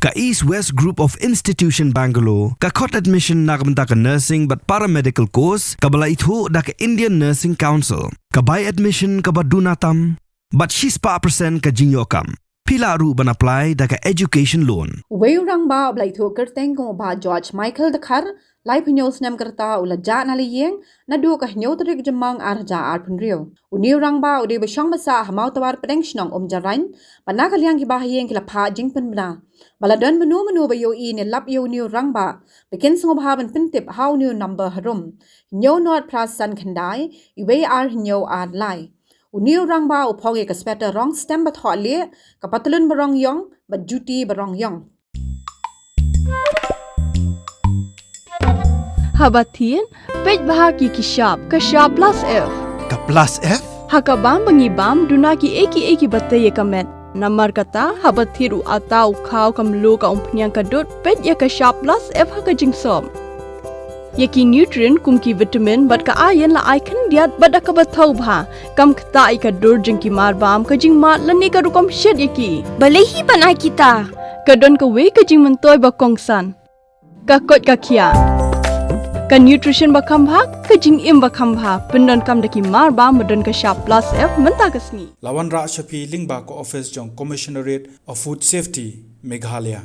Ka East West Group of Institution Bangalore, ka khot admission nakamta ka nursing but paramedical course, ka bala itho da ka Indian Nursing Council, ka buy admission ka badunatam, but she's pa percent ka jinyokam. Pila ru ban apply da ka education loan. Wayurang ba blai tho kerteng ko ba George Michael Dkhar, lai phnyo snem karta ula ja na liyeng na du ka hnyo trik jamang arja arpun rio. Uniurang ba ude ba shang basa Mawtawar pedengshong jarain, banaka liang ki bahiyeng kila pha jingpen bna. Baladon menu ba yo ne lap yo niurang ba, bikin Sngewbha ban pintip how new number harum. Hnyo not prasan khandai, iwe ar hnyo ar lai. Uniu rang ba upoge ka speta rong stem ba thole ka patlun barong yong ba duty barong yong. Habatin pej bahaki ki sharp ka sharp plus F. Ka plus F? Hakabam bangibam duna ki eki bataye kamet. Namar kata habathiru atau khau kamlu ka umpnyang ka dot pej ya ka sharp plus F haka jingsom. Yaki nutrient kumki vitamin bat ka iron la icon diat bat ka bathau bha kam khta ai ka dur jing ki mar bam ka jing ma lani ka rukom shed yaki balehi banai kita ka don ka we ka jing mantoy ba kongsan ka kot ka khia ka nutrition ba kham bha ka jing im ba kham bha pendon kam daki mar bam don ka sharp plus F manta ka sni lawan ra shapi lingba ko office jong commissionerate of food safety Meghalaya.